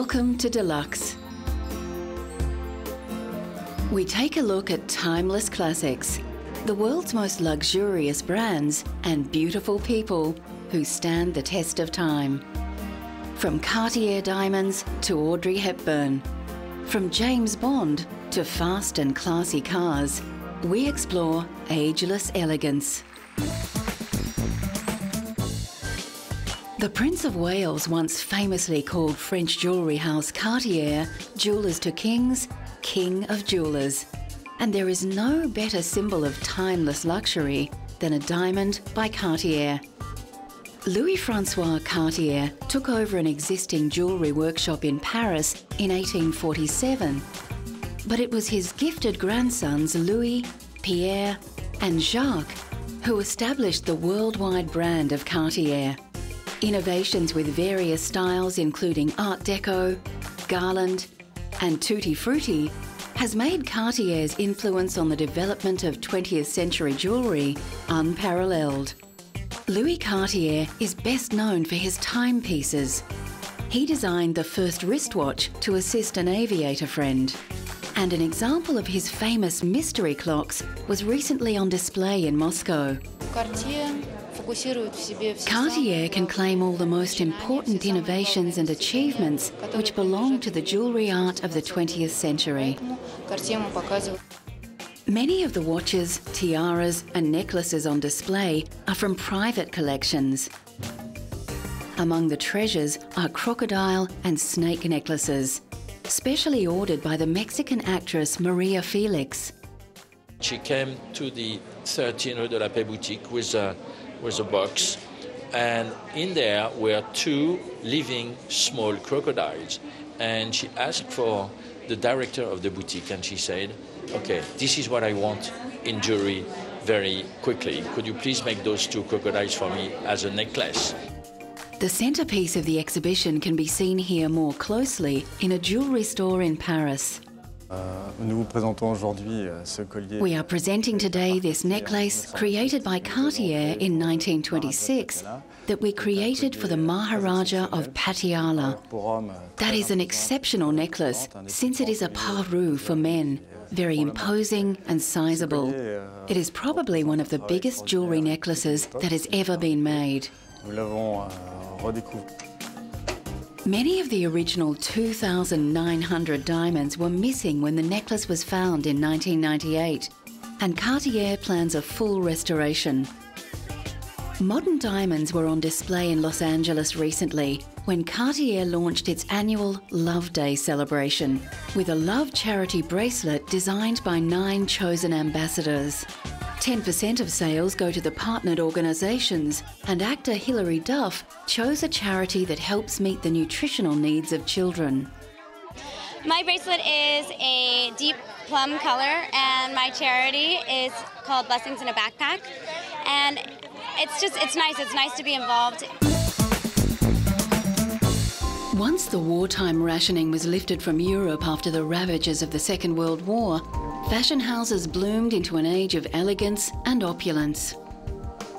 Welcome to Deluxe. We take a look at timeless classics, the world's most luxurious brands and beautiful people who stand the test of time. From Cartier diamonds to Audrey Hepburn, from James Bond to fast and classy cars, we explore ageless elegance. The Prince of Wales once famously called French jewellery house Cartier Jewellers to Kings, King of Jewellers. And there is no better symbol of timeless luxury than a diamond by Cartier. Louis-Francois Cartier took over an existing jewellery workshop in Paris in 1847. But it was his gifted grandsons Louis, Pierre and Jacques who established the worldwide brand of Cartier. Innovations with various styles including Art Deco, Garland and Tutti Frutti has made Cartier's influence on the development of 20th century jewellery unparalleled. Louis Cartier is best known for his timepieces. He designed the first wristwatch to assist an aviator friend. And an example of his famous mystery clocks was recently on display in Moscow. Cartier can claim all the most important innovations and achievements which belong to the jewellery art of the 20th century. Many of the watches, tiaras and necklaces on display are from private collections. Among the treasures are crocodile and snake necklaces, specially ordered by the Mexican actress Maria Felix. She came to the 13 Rue de la Paix boutique with a box, and in there were two living small crocodiles. And she asked for the director of the boutique, and she said, "Okay, this is what I want in jewelry very quickly. Could you please make those two crocodiles for me as a necklace?" The centrepiece of the exhibition can be seen here more closely in a jewellery store in Paris. We are presenting today this necklace created by Cartier in 1926 that we created for the Maharaja of Patiala. That is an exceptional necklace since it is a parure for men, very imposing and sizable. It is probably one of the biggest jewellery necklaces that has ever been made. Many of the original 2,900 diamonds were missing when the necklace was found in 1998, and Cartier plans a full restoration. Modern diamonds were on display in Los Angeles recently when Cartier launched its annual Love Day celebration with a love charity bracelet designed by 9 chosen ambassadors. 10% of sales go to the partnered organisations, and actor Hilary Duff chose a charity that helps meet the nutritional needs of children. My bracelet is a deep plum colour, and my charity is called Blessings in a Backpack. And it's nice to be involved. Once the wartime rationing was lifted from Europe after the ravages of the Second World War, fashion houses bloomed into an age of elegance and opulence.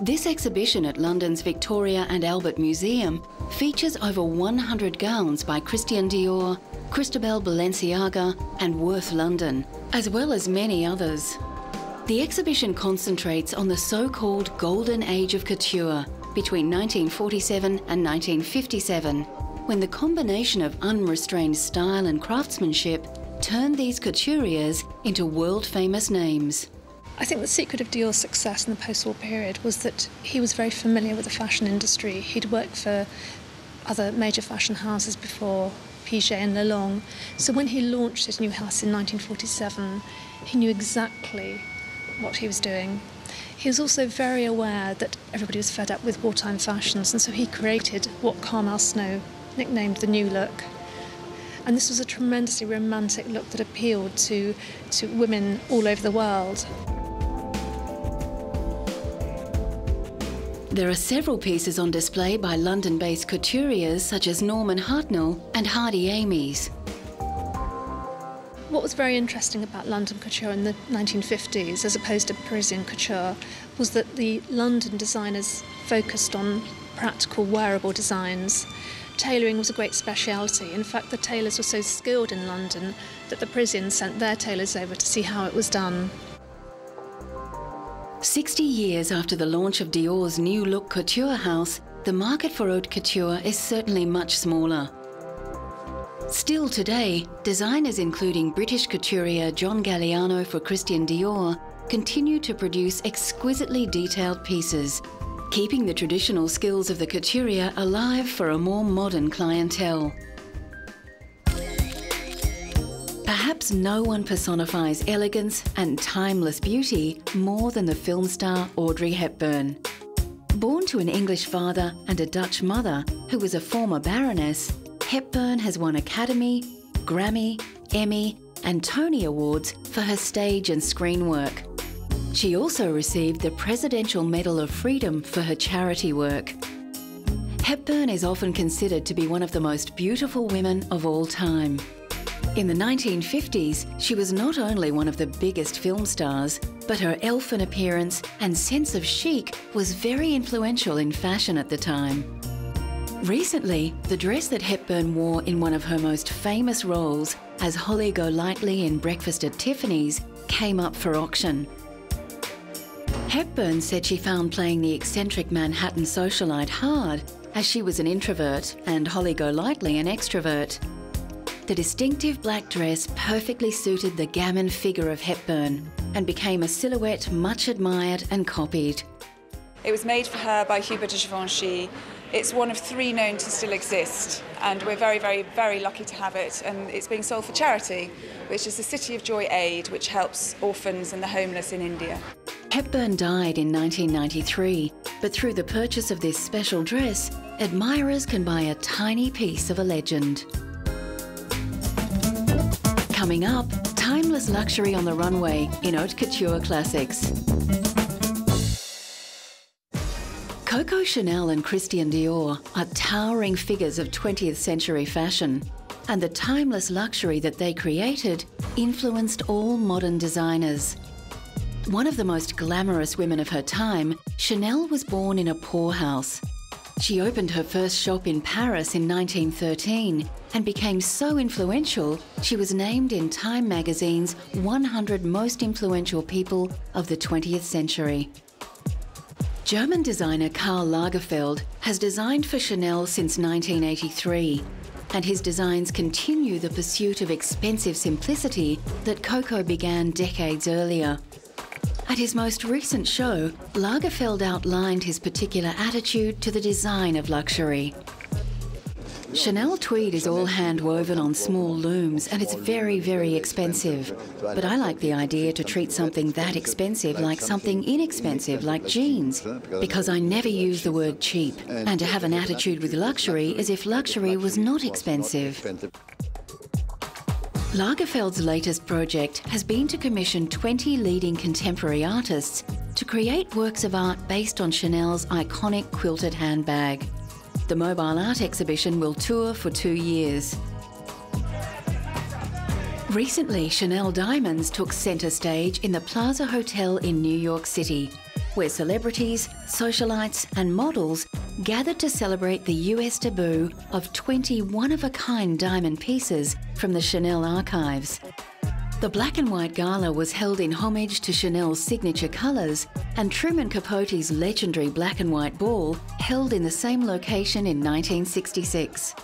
This exhibition at London's Victoria and Albert Museum features over 100 gowns by Christian Dior, Christobel Balenciaga and Worth London, as well as many others. The exhibition concentrates on the so-called golden age of couture between 1947 and 1957, when the combination of unrestrained style and craftsmanship turned these couturiers into world-famous names. I think the secret of Dior's success in the post-war period was that he was very familiar with the fashion industry. He'd worked for other major fashion houses before, Piaget and Lalonde. So when he launched his new house in 1947, he knew exactly what he was doing. He was also very aware that everybody was fed up with wartime fashions, and so he created what Carmel Snow nicknamed the New Look. And this was a tremendously romantic look that appealed to women all over the world. There are several pieces on display by London-based couturiers such as Norman Hartnell and Hardy Amies. What was very interesting about London couture in the 1950s, as opposed to Parisian couture, was that the London designers focused on practical, wearable designs. tailoring was a great speciality. In fact, the tailors were so skilled in London that the Parisians sent their tailors over to see how it was done. 60 years after the launch of Dior's new look couture house, the market for haute couture is certainly much smaller. Still today, designers including British couturier John Galliano for Christian Dior continue to produce exquisitely detailed pieces, keeping the traditional skills of the couturier alive for a more modern clientele. Perhaps no one personifies elegance and timeless beauty more than the film star Audrey Hepburn. Born to an English father and a Dutch mother who was a former baroness, Hepburn has won Academy, Grammy, Emmy and Tony Awards for her stage and screen work. She also received the Presidential Medal of Freedom for her charity work. Hepburn is often considered to be one of the most beautiful women of all time. In the 1950s, she was not only one of the biggest film stars, but her elfin appearance and sense of chic was very influential in fashion at the time. Recently, the dress that Hepburn wore in one of her most famous roles as Holly Golightly in Breakfast at Tiffany's came up for auction. Hepburn said she found playing the eccentric Manhattan socialite hard, as she was an introvert and Holly Golightly an extrovert. The distinctive black dress perfectly suited the gammon figure of Hepburn and became a silhouette much admired and copied. It was made for her by Hubert de Givenchy. It's one of 3 known to still exist, and we're very, very, very lucky to have it. And it's being sold for charity, which is the City of Joy Aid, which helps orphans and the homeless in India. Hepburn died in 1993, but through the purchase of this special dress, admirers can buy a tiny piece of a legend. Coming up, timeless luxury on the runway in haute couture classics. Coco Chanel and Christian Dior are towering figures of 20th century fashion, and the timeless luxury that they created influenced all modern designers. One of the most glamorous women of her time, Chanel was born in a poorhouse. She opened her first shop in Paris in 1913 and became so influential, she was named in Time magazine's 100 most influential people of the 20th century. German designer Karl Lagerfeld has designed for Chanel since 1983, and his designs continue the pursuit of expensive simplicity that Coco began decades earlier. At his most recent show, Lagerfeld outlined his particular attitude to the design of luxury. Chanel tweed is all hand-woven on small looms and it's very, very expensive. But I like the idea to treat something that expensive like something inexpensive, like jeans, because I never use the word cheap, and to have an attitude with luxury as if luxury was not expensive. Lagerfeld's latest project has been to commission 20 leading contemporary artists to create works of art based on Chanel's iconic quilted handbag. The mobile art exhibition will tour for 2 years. Recently, Chanel Diamonds took centre stage in the Plaza Hotel in New York City, where celebrities, socialites and models gathered to celebrate the US debut of 20 one-of-a-kind diamond pieces from the Chanel archives. The black and white gala was held in homage to Chanel's signature colours, and Truman Capote's legendary black and white ball held in the same location in 1966.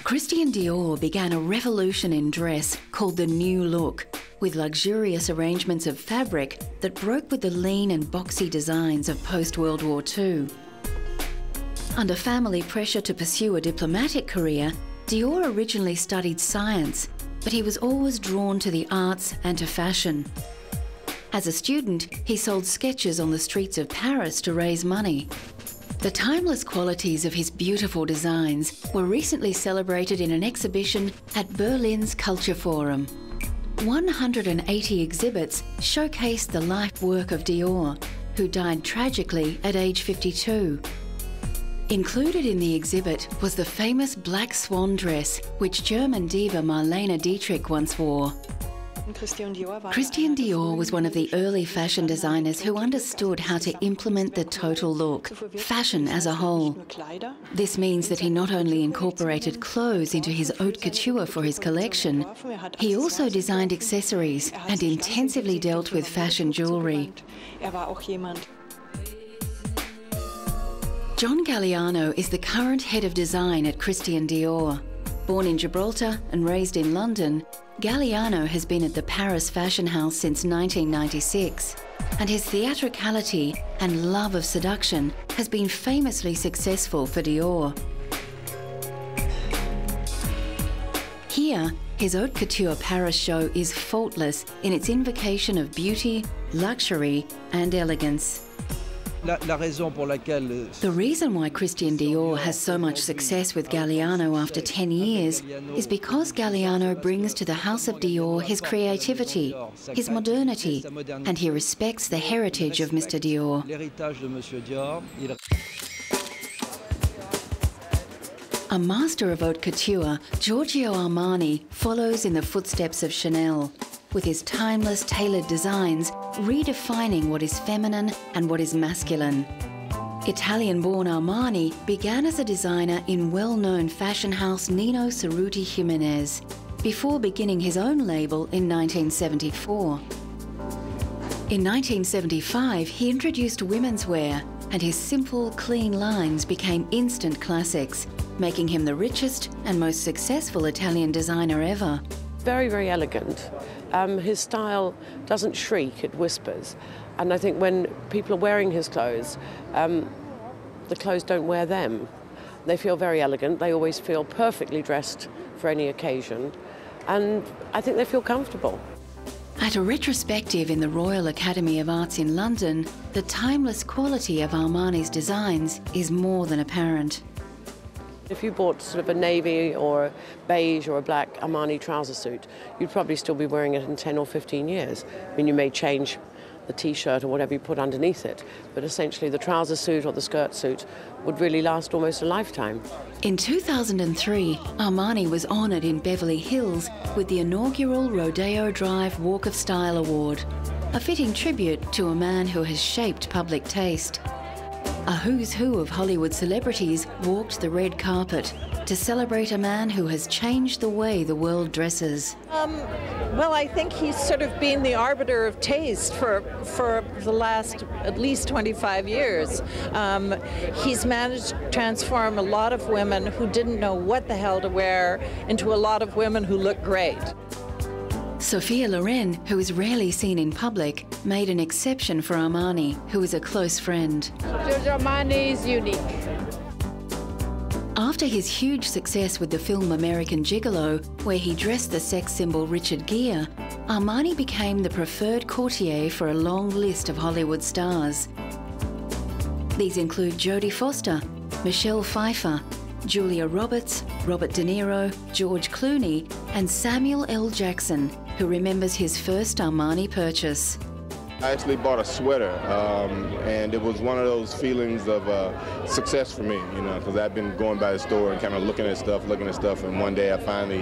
Christian Dior began a revolution in dress called the New Look, with luxurious arrangements of fabric that broke with the lean and boxy designs of post-World War II. Under family pressure to pursue a diplomatic career, Dior originally studied science, but he was always drawn to the arts and to fashion. As a student, he sold sketches on the streets of Paris to raise money. The timeless qualities of his beautiful designs were recently celebrated in an exhibition at Berlin's Culture Forum. 180 exhibits showcased the life work of Dior, who died tragically at age 52. Included in the exhibit was the famous black swan dress which German diva Marlene Dietrich once wore. Christian Dior was one of the early fashion designers who understood how to implement the total look, fashion as a whole. This means that he not only incorporated clothes into his haute couture for his collection, he also designed accessories and intensively dealt with fashion jewellery. John Galliano is the current head of design at Christian Dior. Born in Gibraltar and raised in London, Galliano has been at the Paris fashion house since 1996, and his theatricality and love of seduction has been famously successful for Dior. Here, his haute couture Paris show is faultless in its invocation of beauty, luxury and elegance. The reason why Christian Dior has so much success with Galliano after 10 years is because Galliano brings to the House of Dior his creativity, his modernity, and he respects the heritage of Mr. Dior. A master of haute couture, Giorgio Armani follows in the footsteps of Chanel, with his timeless, tailored designs redefining what is feminine and what is masculine. Italian-born Armani began as a designer in well-known fashion house Nino Cerruti Jimenez, before beginning his own label in 1974. In 1975, he introduced women's wear, and his simple, clean lines became instant classics, making him the richest and most successful Italian designer ever. Very, very elegant. His style doesn't shriek, it whispers. And I think when people are wearing his clothes, the clothes don't wear them. They feel very elegant, they always feel perfectly dressed for any occasion, and I think they feel comfortable. At a retrospective in the Royal Academy of Arts in London, the timeless quality of Armani's designs is more than apparent. If you bought sort of a navy or a beige or a black Armani trouser suit, you'd probably still be wearing it in 10 or 15 years. I mean, you may change the t-shirt or whatever you put underneath it, but essentially the trouser suit or the skirt suit would really last almost a lifetime. In 2003, Armani was honoured in Beverly Hills with the inaugural Rodeo Drive Walk of Style Award, a fitting tribute to a man who has shaped public taste. A who's who of Hollywood celebrities walked the red carpet to celebrate a man who has changed the way the world dresses. Well, I think he's sort of been the arbiter of taste for the last at least 25 years. He's managed to transform a lot of women who didn't know what the hell to wear into a lot of women who look great. Sophia Loren, who is rarely seen in public, made an exception for Armani, who is a close friend. Giorgio Armani is unique. After his huge success with the film American Gigolo, where he dressed the sex symbol Richard Gere, Armani became the preferred courtier for a long list of Hollywood stars. These include Jodie Foster, Michelle Pfeiffer, Julia Roberts, Robert De Niro, George Clooney, and Samuel L. Jackson, who remembers his first Armani purchase. I actually bought a sweater, and it was one of those feelings of success for me, you know, because I've been going by the store and kind of looking at stuff, and one day I finally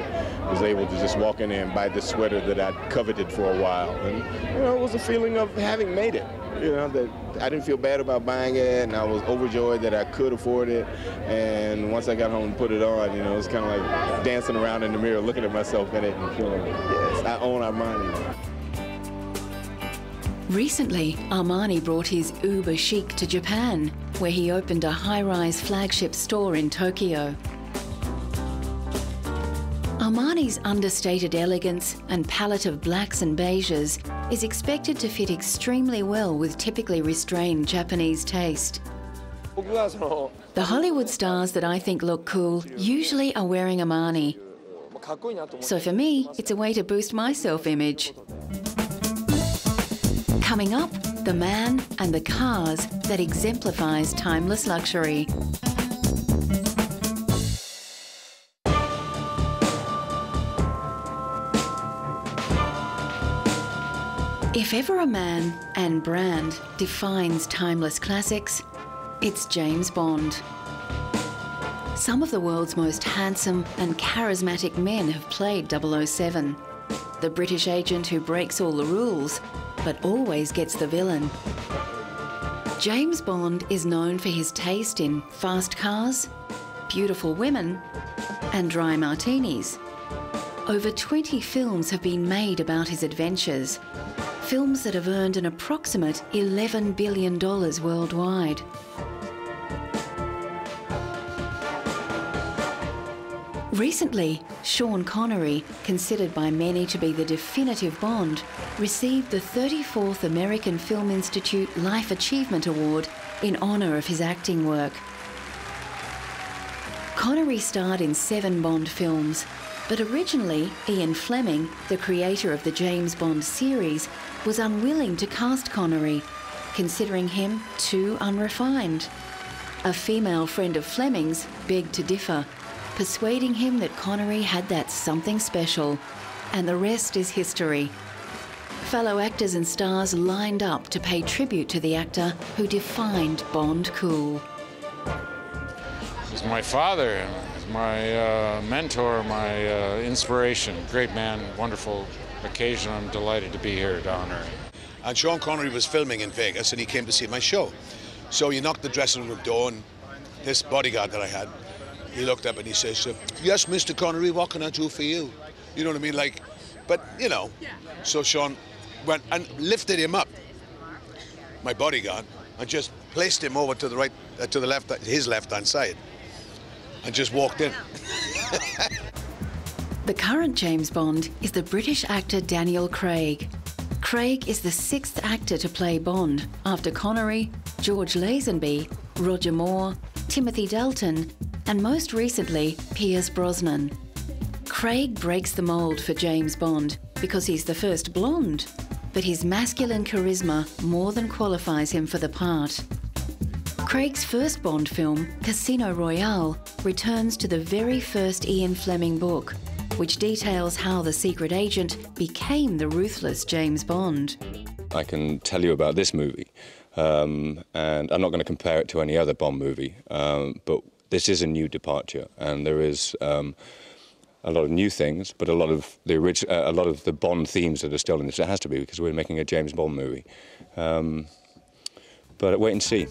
was able to just walk in there and buy this sweater that I'd coveted for a while. And, you know, it was a feeling of having made it, you know, that I didn't feel bad about buying it, and I was overjoyed that I could afford it. And once I got home and put it on, you know, it was kind of like dancing around in the mirror, looking at myself in it and feeling, yes, I own Armani. Recently, Armani brought his uber chic to Japan, where he opened a high-rise flagship store in Tokyo. Armani's understated elegance and palette of blacks and beiges is expected to fit extremely well with typically restrained Japanese taste. The Hollywood stars that I think look cool usually are wearing Armani. So for me, it's a way to boost my self-image. Coming up, the man and the cars that exemplifies timeless luxury. If ever a man and brand defines timeless classics, it's James Bond. Some of the world's most handsome and charismatic men have played 007. the British agent who breaks all the rules, but always gets the villain. James Bond is known for his taste in fast cars, beautiful women, and dry martinis. Over 20 films have been made about his adventures, films that have earned an approximate $11 billion worldwide. Recently, Sean Connery, considered by many to be the definitive Bond, received the 34th American Film Institute Life Achievement Award in honour of his acting work. Connery starred in 7 Bond films, but originally Ian Fleming, the creator of the James Bond series, was unwilling to cast Connery, considering him too unrefined. A female friend of Fleming's begged to differ, persuading him that Connery had that something special, and the rest is history. Fellow actors and stars lined up to pay tribute to the actor who defined Bond cool. He's my father, my mentor, my inspiration. Great man, wonderful occasion. I'm delighted to be here to honor him. And Sean Connery was filming in Vegas and he came to see my show. So he knocked the dressing room door and this bodyguard that I had, he looked up and he says, "Yes, Mr. Connery, what can I do for you?" You know what I mean? Like, but you know. So Sean went and lifted him up, my bodyguard, and just placed him over to the right, to the left, his left-hand side, and just walked in. The current James Bond is the British actor Daniel Craig. Craig is the 6th actor to play Bond, after Connery, George Lazenby, Roger Moore, Timothy Dalton, and most recently, Pierce Brosnan. Craig breaks the mould for James Bond because he's the first blonde, but his masculine charisma more than qualifies him for the part. Craig's first Bond film, Casino Royale, returns to the very first Ian Fleming book, which details how the secret agent became the ruthless James Bond. I can tell you about this movie, and I'm not going to compare it to any other Bond movie, but this is a new departure, and there is a lot of new things, but a lot of the Bond themes that are still in this. It has to be because we're making a James Bond movie. But wait and see.